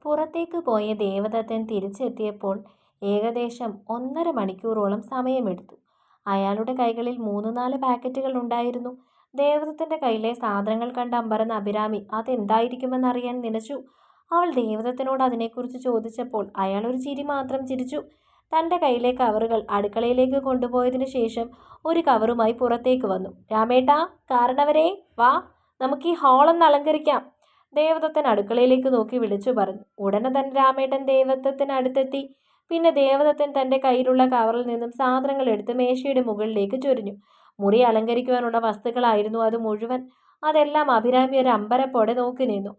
പുറത്തേക്ക് പോയ ദേവദത്തൻ തിരിച്ചെത്തിയപ്പോൾ ഏകദേശം 1.5 മണിക്കൂറോളം സമയമെടുത്തു. അയാളുടെ കൈകളിൽ 3-4 പാക്കറ്റുകൾ ഉണ്ടായിരുന്നു. ദേവദത്തന്റെ കയ്യിലെ സാധനങ്ങൾ കണ്ട് അമ്പരന്ന അഭിരാമി അതെന്തായിരിക്കുമെന്നറിയാൻ നനച്ചു. അവൾ ദേവദത്തനോട് അതിനെക്കുറിച്ച് ചോദിച്ചപ്പോൾ അയാൾ ഒരു ചിരി മാത്രം ചിരിച്ചു. തന്റെ കയ്യിലെ കവറുകൾ അടുക്കളയിലേക്ക് കൊണ്ടുപോയതിനു ശേഷം ഒരു കവറുമായി പുറത്തേക്ക് വന്നു. രാമേട്ടാ, കാരണവരെ, വാ, നമുക്ക് ഈ ഹാളൊന്ന് അലങ്കരിക്കാം. ദേവദത്തൻ അടുക്കളയിലേക്ക് നോക്കി വിളിച്ചു പറഞ്ഞു. ഉടനെ തന്നെ രാമേട്ടൻ ദേവദത്തിന് അടുത്തെത്തി. പിന്നെ ദേവദത്തൻ തന്റെ കയ്യിലുള്ള കവറിൽ നിന്നും സാധനങ്ങൾ എടുത്ത് മേശയുടെ മുകളിലേക്ക് ചൊരിഞ്ഞു. മുറി അലങ്കരിക്കുവാനുള്ള വസ്തുക്കളായിരുന്നു അത് മുഴുവൻ. അതെല്ലാം അഭിരാമി ഒരു അമ്പരപ്പോടെ നോക്കി നിന്നു.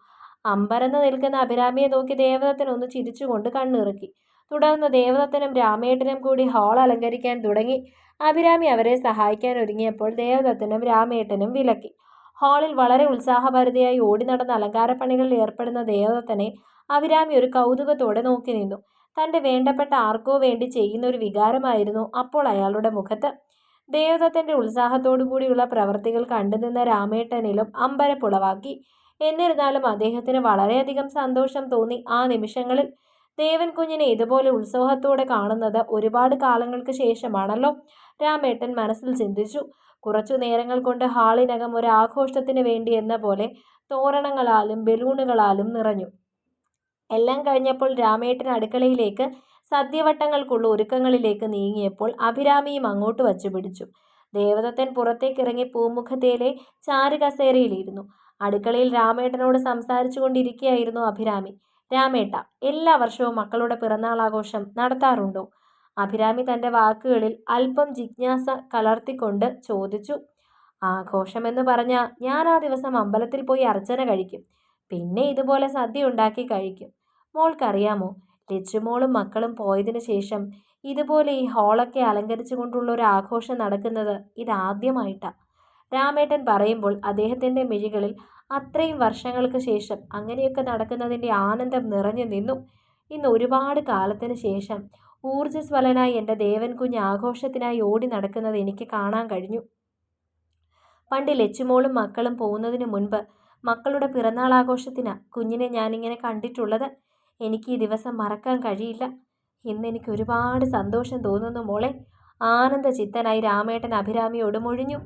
അമ്പരന്ന് നിൽക്കുന്ന അഭിരാമിയെ നോക്കി ദേവദത്തൻ ഒന്ന് ചിരിച്ചുകൊണ്ട് കണ്ണിറുക്കി. തുടർന്ന് ദേവദത്തനും രാമേട്ടനും കൂടി ഹാൾ അലങ്കരിക്കാൻ തുടങ്ങി. അഭിരാമി അവരെ സഹായിക്കാൻ ഒരുങ്ങിയപ്പോൾ ദേവദത്തനും രാമേട്ടനും വിലക്കി. ഹാളിൽ വളരെ ഉത്സാഹഭരിതയായി ഓടി നടന്ന അലങ്കാരപ്പണികളിൽ ഏർപ്പെടുന്ന ദേവദത്തനെ അഭിരാമി ഒരു കൗതുകത്തോടെ നോക്കി നിന്നു. തന്റെ വേണ്ടപ്പെട്ട ആർക്കോ വേണ്ടി ചെയ്യുന്ന ഒരു വികാരമായിരുന്നു അപ്പോൾ അയാളുടെ മുഖത്ത്. ദേവദത്തന്റെ ഉത്സാഹത്തോടു കൂടിയുള്ള പ്രവൃത്തികൾ കണ്ടുനിന്ന രാമേട്ടനിലും അമ്പരപ്പുളവാക്കി. എന്നിരുന്നാലും അദ്ദേഹത്തിന് വളരെയധികം സന്തോഷം തോന്നി ആ നിമിഷങ്ങളിൽ. ദേവൻ കുഞ്ഞിനെ ഇതുപോലെ ഉത്സാഹത്തോടെ കാണുന്നത് ഒരുപാട് കാലങ്ങൾക്ക് ശേഷമാണല്ലോ, രാമേട്ടൻ മനസ്സിൽ ചിന്തിച്ചു. കുറച്ചു നേരങ്ങൾ കൊണ്ട് ഹാളിനകം ഒരു ആഘോഷത്തിന് വേണ്ടി എന്ന പോലെ തോരണങ്ങളാലും ബലൂണുകളാലും നിറഞ്ഞു. എല്ലാം കഴിഞ്ഞപ്പോൾ രാമേട്ടൻ അടുക്കളയിലേക്ക് സദ്യവട്ടങ്ങൾക്കുള്ള ഒരുക്കങ്ങളിലേക്ക് നീങ്ങിയപ്പോൾ അഭിരാമിയും അങ്ങോട്ട് വച്ചു പിടിച്ചു. ദേവദത്തൻ പുറത്തേക്കിറങ്ങി പൂമുഖത്തേലെ ചാരുകസേരയിലിരുന്നു. അടുക്കളയിൽ രാമേട്ടനോട് സംസാരിച്ചു കൊണ്ടിരിക്കുകയായിരുന്നു അഭിരാമി. രാമേട്ട, എല്ലാ വർഷവും മക്കളുടെ പിറന്നാൾ ആഘോഷം നടത്താറുണ്ടോ? അഭിരാമി തന്റെ വാക്കുകളിൽ അല്പം ജിജ്ഞാസ കലർത്തിക്കൊണ്ട് ചോദിച്ചു. ആഘോഷമെന്ന് പറഞ്ഞാൽ ഞാൻ ആ ദിവസം അമ്പലത്തിൽ പോയി അർച്ചന കഴിക്കും. പിന്നെ ഇതുപോലെ സദ്യ ഉണ്ടാക്കി കഴിക്കും. മോൾക്കറിയാമോ, ലച്ചുമോളും മക്കളും പോയതിനു ശേഷം ഇതുപോലെ ഈ ഹാളൊക്കെ അലങ്കരിച്ചു കൊണ്ടുള്ള ഒരു ആഘോഷം നടക്കുന്നത് ഇതാദ്യമായിട്ടാ. രാമേട്ടൻ പറയുമ്പോൾ അദ്ദേഹത്തിന്റെ മിഴികളിൽ അത്രയും വർഷങ്ങൾക്ക് ശേഷം അങ്ങനെയൊക്കെ നടക്കുന്നതിൻ്റെ ആനന്ദം നിറഞ്ഞു നിന്നു. ഇന്ന് ഒരുപാട് കാലത്തിന് ശേഷം ഊർജ്ജസ്വലനായി എൻ്റെ ദേവൻ കുഞ്ഞ് ആഘോഷത്തിനായി ഓടി നടക്കുന്നത് എനിക്ക് കാണാൻ കഴിഞ്ഞു. പണ്ട് ലച്ചുമോളും മക്കളും പോകുന്നതിന് മുൻപ് മക്കളുടെ പിറന്നാൾ ആഘോഷത്തിനാണ് കുഞ്ഞിനെ ഞാനിങ്ങനെ കണ്ടിട്ടുള്ളത്. എനിക്ക് ഈ ദിവസം മറക്കാൻ കഴിയില്ല. ഇന്നെനിക്ക് ഒരുപാട് സന്തോഷം തോന്നുന്നു മോളെ. ആനന്ദചിത്തനായി രാമേട്ടൻ അഭിരാമിയോട് മൊഴിഞ്ഞു.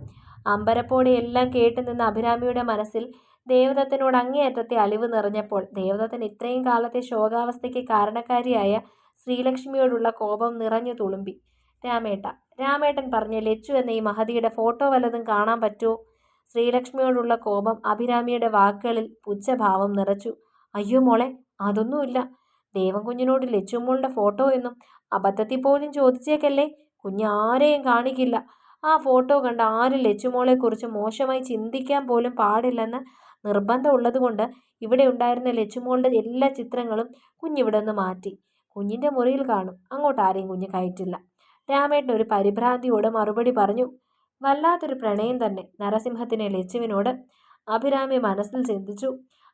അമ്പരപ്പോടെ എല്ലാം കേട്ടു നിന്ന അഭിരാമിയുടെ മനസ്സിൽ ദേവദത്തനോട് അങ്ങേയറ്റത്തെ അലിവ് നിറഞ്ഞപ്പോൾ ദേവദത്തൻ ഇത്രയും കാലത്തെ ശോകാവസ്ഥയ്ക്ക് കാരണക്കാരിയായ ശ്രീലക്ഷ്മിയോടുള്ള കോപം നിറഞ്ഞു തുളുമ്പി. രാമേട്ടൻ പറഞ്ഞ ലച്ചു എന്ന ഈ മഹതിയുടെ ഫോട്ടോ വല്ലതും കാണാൻ പറ്റുമോ? ശ്രീലക്ഷ്മിയോടുള്ള കോപം അഭിരാമിയുടെ വാക്കുകളിൽ പുച്ഛഭാവം നിറച്ചു. അയ്യോ മോളെ, അതൊന്നുമില്ല. ദേവൻകുഞ്ഞിനോട് ലച്ചുമോളുടെ ഫോട്ടോ എന്നും അബദ്ധത്തിൽ പോലും ചോദിച്ചേക്കല്ലേ. കുഞ്ഞ് ആരെയും കാണിക്കില്ല. ആ ഫോട്ടോ കണ്ട് ആരും ലച്ചുമോളെക്കുറിച്ച് മോശമായി ചിന്തിക്കാൻ പോലും പാടില്ലെന്ന് നിർബന്ധം ഉള്ളതുകൊണ്ട് ഇവിടെ ഉണ്ടായിരുന്ന ലച്ചുമോളുടെ എല്ലാ ചിത്രങ്ങളും കുഞ്ഞിവിടെ നിന്ന് മാറ്റി. കുഞ്ഞിൻ്റെ മുറിയിൽ കാണും. അങ്ങോട്ട് ആരെയും കുഞ്ഞ് കയറ്റില്ല. രാമേട്ടൻ ഒരു പരിഭ്രാന്തിയോട് മറുപടി പറഞ്ഞു. വല്ലാത്തൊരു പ്രണയം തന്നെ നരസിംഹത്തിനെ ലച്ചുവിനോട്, അഭിരാമി മനസ്സിൽ ചിന്തിച്ചു.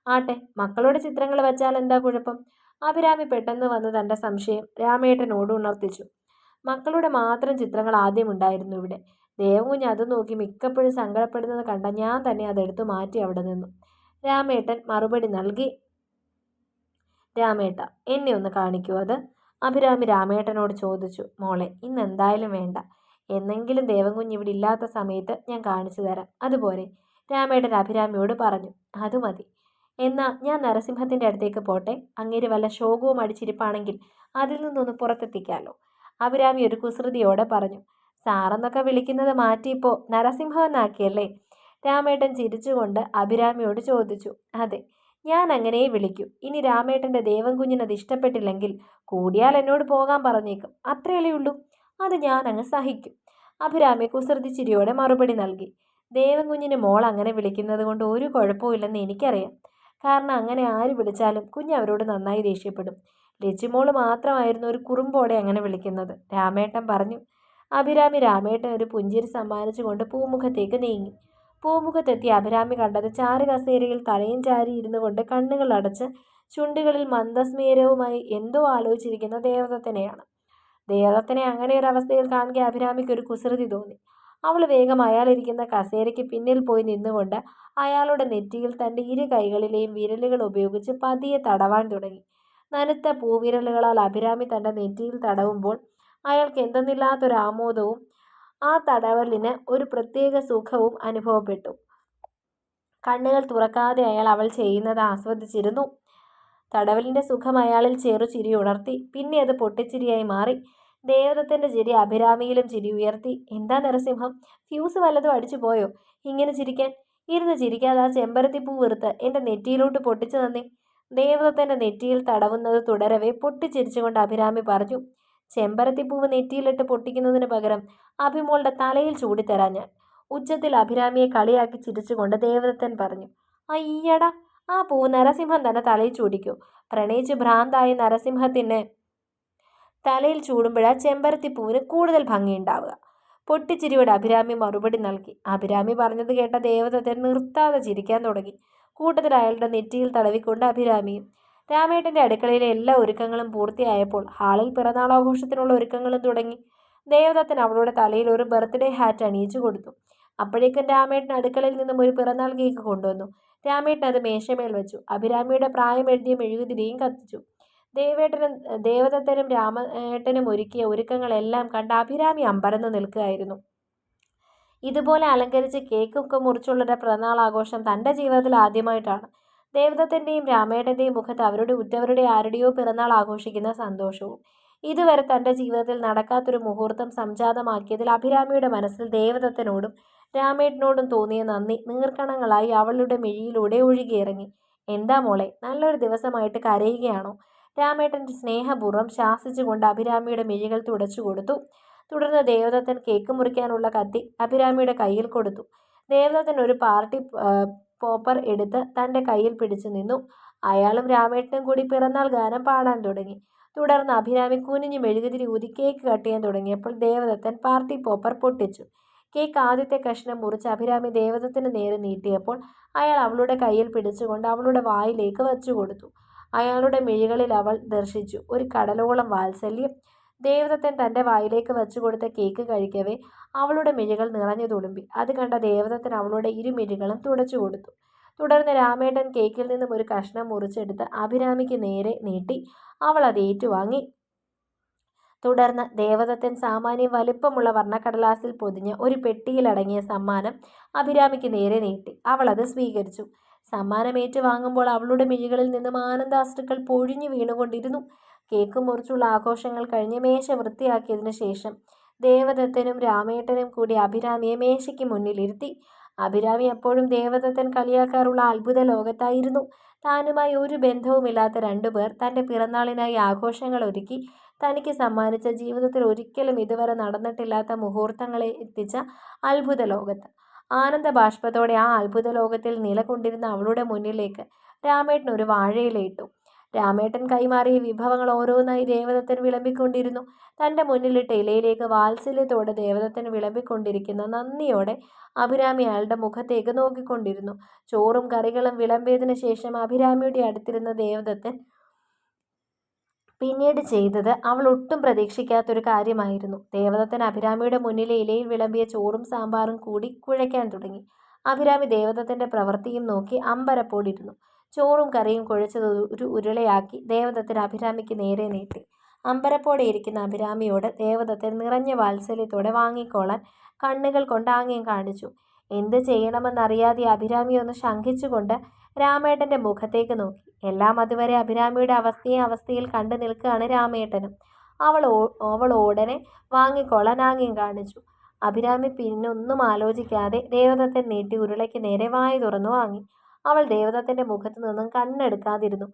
ആട്ടെ, മക്കളുടെ ചിത്രങ്ങൾ വെച്ചാൽ എന്താ കുഴപ്പം? അഭിരാമി പെട്ടെന്ന് വന്ന് തൻ്റെ സംശയം രാമേട്ടനോട് ഉണർത്തിച്ചു. മക്കളുടെ മാത്രം ചിത്രങ്ങൾ ആദ്യം ഉണ്ടായിരുന്നു ഇവിടെ. ദേവകുഞ്ഞ് അത് നോക്കി മിക്കപ്പോഴും സങ്കടപ്പെടുന്നത് കണ്ട ഞാൻ തന്നെ അതെടുത്ത് മാറ്റി അവിടെ നിന്നു. രാമേട്ടൻ മറുപടി നൽകി. രാമേട്ട, എന്നെ ഒന്ന് കാണിക്കൂ അത്? അഭിരാമി രാമേട്ടനോട് ചോദിച്ചു. മോളെ, ഇന്ന് എന്തായാലും വേണ്ട. എന്നെങ്കിലും ദേവൻകുഞ്ഞ് ഇവിടെ ഇല്ലാത്ത സമയത്ത് ഞാൻ കാണിച്ചു തരാം. അതുപോലെ? രാമേട്ടൻ അഭിരാമിയോട് പറഞ്ഞു. അത് മതി. എന്നാൽ ഞാൻ നരസിംഹത്തിൻ്റെ അടുത്തേക്ക് പോട്ടെ. അങ്ങേര് വല്ല ശോകവും അടിച്ചിരിപ്പാണെങ്കിൽ അതിൽ നിന്നൊന്ന് പുറത്തെത്തിക്കാമല്ലോ. അഭിരാമി ഒരു കുസൃതിയോടെ പറഞ്ഞു. സാറെന്നൊക്കെ വിളിക്കുന്നത് മാറ്റിയിപ്പോൾ നരസിംഹം എന്നാക്കിയല്ലേ? രാമേട്ടൻ ചിരിച്ചുകൊണ്ട് അഭിരാമിയോട് ചോദിച്ചു. അതെ, ഞാൻ അങ്ങനെ വിളിക്കൂ. ഇനി രാമേട്ടൻ്റെ ദേവൻകുഞ്ഞിനത് ഇഷ്ടപ്പെട്ടില്ലെങ്കിൽ കൂടിയാൽ എന്നോട് പോകാൻ പറഞ്ഞേക്കും. അത്രയല്ലേ ഉള്ളൂ. അത് ഞാൻ അങ്ങ് സഹിക്കും. അഭിരാമി കുസൃതി ചിരിയോടെ മറുപടി നൽകി. ദേവൻകുഞ്ഞിന് മോൾ അങ്ങനെ വിളിക്കുന്നത് കൊണ്ട് ഒരു കുഴപ്പമില്ലെന്ന് എനിക്കറിയാം. കാരണം അങ്ങനെ ആര് വിളിച്ചാലും കുഞ്ഞ് അവരോട് നന്നായി ദേഷ്യപ്പെടും. ലച്ചുമോള് മാത്രമായിരുന്നു ഒരു കുറുമ്പോടെ അങ്ങനെ വിളിക്കുന്നത്, രാമേട്ടൻ പറഞ്ഞു. അഭിരാമി രാമേട്ടൻ ഒരു പുഞ്ചിരി സമ്മാനിച്ചുകൊണ്ട് പൂമുഖത്തേക്ക് നീങ്ങി. പൂമുഖത്തെത്തി അഭിരാമി കണ്ടത് ചാരുകസേരയിൽ തലയും ചാരി ഇരുന്നു കൊണ്ട് കണ്ണുകൾ അടച്ച് ചുണ്ടുകളിൽ മന്ദസ്മേരവുമായി എന്തോ ആലോചിച്ചിരിക്കുന്ന ദേവദത്തനെയാണ്. ദേവദത്തനെ അങ്ങനെ ഒരു അവസ്ഥയിൽ കാണുക അഭിരാമിക്ക് ഒരു കുസൃതി തോന്നി. അവൾ വേഗം അയാളിരിക്കുന്ന കസേരയ്ക്ക് പിന്നിൽ പോയി നിന്നുകൊണ്ട് അയാളുടെ നെറ്റിയിൽ തൻ്റെ ഇരു കൈകളിലെയും വിരലുകൾ ഉപയോഗിച്ച് പതിയെ തടവാൻ തുടങ്ങി. നനുത്ത പൂവിരലുകളാൽ അഭിരാമി തൻ്റെ നെറ്റിയിൽ തടവുമ്പോൾ അയാൾക്ക് എന്തെന്നില്ലാത്തൊരു ആമോദവും ആ തടവലിന് ഒരു പ്രത്യേക സുഖവും അനുഭവപ്പെട്ടു. കണ്ണുകൾ തുറക്കാതെ അയാൾ അവൾ ചെയ്യുന്നത് ആസ്വദിച്ചിരുന്നു. തടവലിൻ്റെ സുഖം അയാളിൽ ചിരി ഉണർത്തി. പിന്നെ അത് പൊട്ടിച്ചിരിയായി മാറി. ദേവദത്തൻ്റെ ചിരി അഭിരാമിയിലും ചിരി ഉയർത്തി. എന്താ നരസിംഹം, ഫ്യൂസ് വല്ലതും അടിച്ചു പോയോ? ഇങ്ങനെ ചിരിക്കാൻ ഇരുന്ന് ചിരിക്കാതെ ആ ചെമ്പരത്തിപ്പൂ വെറുത്ത് എൻ്റെ നെറ്റിയിലോട്ട് പൊട്ടിച്ചു തന്നേ. ദേവദത്തൻ്റെ നെറ്റിയിൽ തടവുന്നത് തുടരവേ പൊട്ടിച്ചിരിച്ചുകൊണ്ട് അഭിരാമി പറഞ്ഞു. ചെമ്പരത്തിപ്പൂവ് നെറ്റിയിലിട്ട് പൊട്ടിക്കുന്നതിന് പകരം അഭിമോളുടെ തലയിൽ ചൂടിത്തരാൻ ഞാൻ. ഉച്ചത്തിൽ അഭിരാമിയെ കളിയാക്കി ചിരിച്ചുകൊണ്ട് ദേവദത്തൻ പറഞ്ഞു. അയ്യടാ, ആ പൂവ് നരസിംഹം തന്നെ തലയിൽ ചൂടിക്കൂ. പ്രണയിച്ച് ഭ്രാന്തായ നരസിംഹത്തിന് തലയിൽ ചൂടുമ്പോഴാ ചെമ്പരത്തിപ്പൂവിന് കൂടുതൽ ഭംഗിയുണ്ടാവുക. പൊട്ടിച്ചിരിയോടെ അഭിരാമി മറുപടി നൽകി. അഭിരാമി പറഞ്ഞത് കേട്ട ദേവദത്തൻ നിർത്താതെ ചിരിക്കാൻ തുടങ്ങി. കൂട്ടത്തിൽ അയാളുടെ നെറ്റിയിൽ തടവിക്കൊണ്ട് അഭിരാമിയും. രാമേട്ടൻ്റെ അടുക്കളയിലെ എല്ലാ ഒരുക്കങ്ങളും പൂർത്തിയായപ്പോൾ ഹാളിൽ പിറന്നാളാഘോഷത്തിനുള്ള ഒരുക്കങ്ങളും തുടങ്ങി. ദേവദത്തൻ അവളുടെ തലയിൽ ഒരു ബർത്ത്ഡേ ഹാറ്റ് അണിയിച്ചു കൊടുത്തു. അപ്പോഴേക്കും രാമേട്ടൻ അടുക്കളയിൽ നിന്നും ഒരു പിറന്നാൾ കേക്ക് കൊണ്ടുവന്നു. രാമേട്ടൻ അത് മേശമേൽ വെച്ചു. അഭിരാമിയുടെ പ്രായം എഴുതിയ മെഴുകുതിരിയും കത്തിച്ചു. ദേവദത്തനും രാമേട്ടനും ഒരുക്കിയ ഒരുക്കങ്ങളെല്ലാം കണ്ട് അഭിരാമി അമ്പരന്ന് നിൽക്കുകയായിരുന്നു. ഇതുപോലെ അലങ്കരിച്ച് കേക്കൊക്കെ മുറിച്ചുള്ളൊരു പിറന്നാൾ ആഘോഷം തൻ്റെ ജീവിതത്തിൽ ആദ്യമായിട്ടാണ്. ദേവദത്തൻ്റെയും രാമേട്ടൻ്റെയും മുഖത്ത് അവരുടെ ഉറ്റവരുടെ ആരുടെയോ പിറന്നാൾ ആഘോഷിക്കുന്ന സന്തോഷവും. ഇതുവരെ തൻ്റെ ജീവിതത്തിൽ നടക്കാത്തൊരു മുഹൂർത്തം സംജാതമാക്കിയതിൽ അഭിരാമിയുടെ മനസ്സിൽ ദേവദത്തനോടും രാമേട്ടനോടും തോന്നിയ നന്ദി നീർക്കണങ്ങളായി അവളുടെ മിഴിയിലൂടെ ഒഴുകിയിറങ്ങി. എന്താ മോളെ, നല്ലൊരു ദിവസമായിട്ട് കരയുകയാണോ? രാമേട്ടൻ സ്നേഹപൂർവ്വം ശാസിച്ചുകൊണ്ട് അഭിരാമിയുടെ മിഴികൾ തുടച്ചു കൊടുത്തു. തുടർന്ന് ദേവദത്തൻ കേക്ക് മുറിക്കാനുള്ള കത്തി അഭിരാമിയുടെ കയ്യിൽ കൊടുത്തു. ദേവദത്തൻ ഒരു പാർട്ടി പോപ്പർ എടുത്ത് തൻ്റെ കയ്യിൽ പിടിച്ചു നിന്നു. അയാളും രാമേട്ടനും കൂടി പിറന്നാൾ ഗാനം പാടാൻ തുടങ്ങി. തുടർന്ന് അഭിരാമി കുനിഞ്ഞു മെഴുകുതിരി ഊതി കേക്ക് കട്ട് ചെയ്യാൻ തുടങ്ങിയപ്പോൾ ദേവദത്തൻ പാർട്ടി പോപ്പർ പൊട്ടിച്ചു. കേക്ക് ആദ്യത്തെ കഷ്ണം മുറിച്ച് അഭിരാമി ദേവദത്തിന് നേരെ നീട്ടിയപ്പോൾ അയാൾ അവളുടെ കയ്യിൽ പിടിച്ചുകൊണ്ട് അവളുടെ വായിലേക്ക് വച്ചു കൊടുത്തു. അയാളുടെ മിഴികളിൽ അവൾ ദർശിച്ചു ഒരു കടലോളം വാത്സല്യം. ദേവദത്തൻ തൻ്റെ വായിലേക്ക് വച്ചു കൊടുത്ത കേക്ക് കഴിക്കവേ അവളുടെ മിഴികൾ നിറഞ്ഞു തുളുമ്പി. അത് കണ്ട ദേവദത്തൻ അവളുടെ ഇരുമിഴികളും തുടച്ചു കൊടുത്തു. തുടർന്ന് രാമേട്ടൻ കേക്കിൽ നിന്നും ഒരു കഷ്ണം മുറിച്ചെടുത്ത് അഭിരാമിക്ക് നേരെ നീട്ടി. അവൾ അത് ഏറ്റുവാങ്ങി. തുടർന്ന് ദേവദത്തൻ സാമാന്യം വലിപ്പമുള്ള വർണ്ണക്കടലാസിൽ പൊതിഞ്ഞ ഒരു പെട്ടിയിലടങ്ങിയ സമ്മാനം അഭിരാമിക്ക് നേരെ നീട്ടി. അവൾ അത് സ്വീകരിച്ചു. സമ്മാനം ഏറ്റുവാങ്ങുമ്പോൾ അവളുടെ മിഴികളിൽ നിന്നും ആനന്ദാശ്രുക്കൾ പൊഴിഞ്ഞു വീണുകൊണ്ടിരുന്നു. കേക്ക് മുറിച്ചുള്ള ആഘോഷങ്ങൾ കഴിഞ്ഞ് മേശ വൃത്തിയാക്കിയതിനു ശേഷം ദേവദത്തനും രാമേട്ടനും കൂടി അഭിരാമിയെ മേശയ്ക്ക് മുന്നിലിരുത്തി. അഭിരാമി എപ്പോഴും ദേവദത്തൻ കളിയാക്കാറുള്ള അത്ഭുത ലോകത്തായിരുന്നു. താനുമായി ഒരു ബന്ധവുമില്ലാത്ത രണ്ടുപേർ തൻ്റെ പിറന്നാളിനായി ആഘോഷങ്ങൾ ഒരുക്കി തനിക്ക് സമ്മാനിച്ച ജീവിതത്തിൽ ഒരിക്കലും ഇതുവരെ നടന്നിട്ടില്ലാത്ത മുഹൂർത്തങ്ങളെ എത്തിച്ച അത്ഭുത ലോകത്ത്. ആനന്ദ ബാഷ്പത്തോടെ ആ അത്ഭുത ലോകത്തിൽ നിലകൊണ്ടിരുന്ന അവളുടെ മുന്നിലേക്ക് രാമേട്ടൻ ഒരു വാഴയിലയിട്ടു. രാമേട്ടൻ കൈമാറിയ വിഭവങ്ങൾ ഓരോന്നായി ദേവദത്തൻ വിളമ്പിക്കൊണ്ടിരുന്നു. തൻ്റെ മുന്നിലിട്ട ഇലയിലേക്ക് വാത്സല്യത്തോടെ ദേവദത്തൻ വിളമ്പിക്കൊണ്ടിരിക്കുന്ന നന്ദിയോടെ അഭിരാമി അയാളുടെ മുഖത്തേക്ക് നോക്കിക്കൊണ്ടിരുന്നു. ചോറും കറികളും വിളമ്പിയതിനു ശേഷം അഭിരാമിയുടെ അടുത്തിരുന്ന ദേവദത്തൻ പിന്നീട് ചെയ്തത് അവൾ ഒട്ടും പ്രതീക്ഷിക്കാത്തൊരു കാര്യമായിരുന്നു. ദേവദത്തൻ അഭിരാമിയുടെ മുന്നിലെ ഇലയിൽ വിളമ്പിയ ചോറും സാമ്പാറും കൂടി കുഴയ്ക്കാൻ തുടങ്ങി. അഭിരാമി ദേവദത്തൻ്റെ പ്രവൃത്തിയും നോക്കി അമ്പരപ്പോടിരുന്നു. ചോറും കറിയും കുഴച്ചത് ഒരു ഉരുളയാക്കി ദേവദത്തൻ അഭിരാമിക്ക് നേരെ നീട്ടി. അമ്പരപ്പോടെ ഇരിക്കുന്ന അഭിരാമിയോട് ദേവദത്തൻ നിറഞ്ഞ വാത്സല്യത്തോടെ വാങ്ങിക്കോളാൻ കണ്ണുകൾ കൊണ്ട് ആംഗ്യം കാണിച്ചു. എന്ത് ചെയ്യണമെന്നറിയാതെ അഭിരാമി ഒന്ന് ശങ്കിച്ചുകൊണ്ട് രാമേട്ടൻ്റെ മുഖത്തേക്ക് നോക്കി. എല്ലാം അതുവരെ അഭിരാമിയുടെ അവസ്ഥയിൽ കണ്ടു നിൽക്കുകയാണ് രാമേട്ടനും. അവൾ ഉടനെ വാങ്ങിക്കോളാൻ ആംഗ്യം കാണിച്ചു. അഭിരാമി പിന്നൊന്നും ആലോചിക്കാതെ ദേവദത്തൻ നീട്ടി ഉരുളയ്ക്ക് നേരെ വായി തുറന്നു വാങ്ങി. അവൾ ദേവദത്തൻ്റെ മുഖത്തു നിന്നും കണ്ണെടുക്കാതിരുന്നു.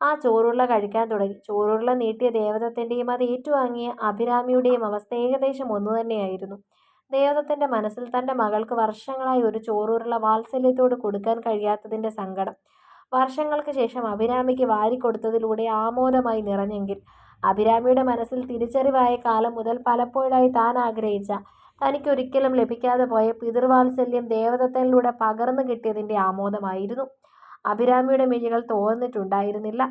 ആ ചോറുരുള കഴിക്കാൻ തുടങ്ങി. ചോറുരുള നീട്ടിയ ദേവദത്തൻ്റെയും അത് ഏറ്റുവാങ്ങിയ അഭിരാമിയുടെയും അവസ്ഥ ഏകദേശം ഒന്നു തന്നെയായിരുന്നു. ദേവദത്തൻ്റെ മനസ്സിൽ തൻ്റെ മകൾക്ക് വർഷങ്ങളായി ഒരു ചോറുരുള വാത്സല്യത്തോട് കൊടുക്കാൻ കഴിയാത്തതിൻ്റെ സങ്കടം വർഷങ്ങൾക്ക് ശേഷം അഭിരാമിക്ക് വാരിക്കൊടുത്തതിലൂടെ ആമോദമായി നിറഞ്ഞെങ്കിൽ അഭിരാമിയുടെ മനസ്സിൽ തിരിച്ചറിവായ കാലം മുതൽ പലപ്പോഴായി താൻ ആഗ്രഹിച്ച തനിക്കൊരിക്കലും ലഭിക്കാതെ പോയ പിതൃവാത്സല്യം ദേവദത്തനിലൂടെ പകർന്നു കിട്ടിയതിൻ്റെ ആമോദമായിരുന്നു. അഭിരാമിയുടെ മിഴികൾ തോന്നിട്ടുണ്ടായിരുന്നില്ല.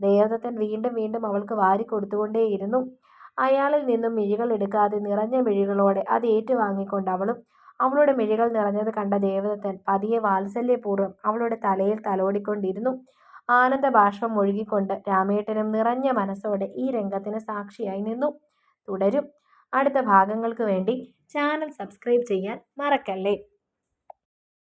ദേവദത്തൻ വീണ്ടും വീണ്ടും അവൾക്ക് വാരിക്കൊടുത്തുകൊണ്ടേയിരുന്നു. അയാളിൽ നിന്നും മിഴികൾ എടുക്കാതെ നിറഞ്ഞ മിഴികളോടെ അത് ഏറ്റുവാങ്ങിക്കൊണ്ട് അവളുടെ മിഴികൾ നിറഞ്ഞത് കണ്ട ദേവദത്തൻ പതിയെ വാത്സല്യപൂർവ്വം അവളുടെ തലയിൽ തലോടിക്കൊണ്ടിരുന്നു. ആനന്ദബാഷ്പം ഒഴുകിക്കൊണ്ട് രാമേട്ടനും നിറഞ്ഞ മനസ്സോടെ ഈ രംഗത്തിന് സാക്ഷിയായി നിന്നു. തുടരും. അടുത്ത ഭാഗങ്ങൾക്ക് വേണ്ടി ചാനൽ സബ്സ്ക്രൈബ് ചെയ്യാൻ മറക്കല്ലേ.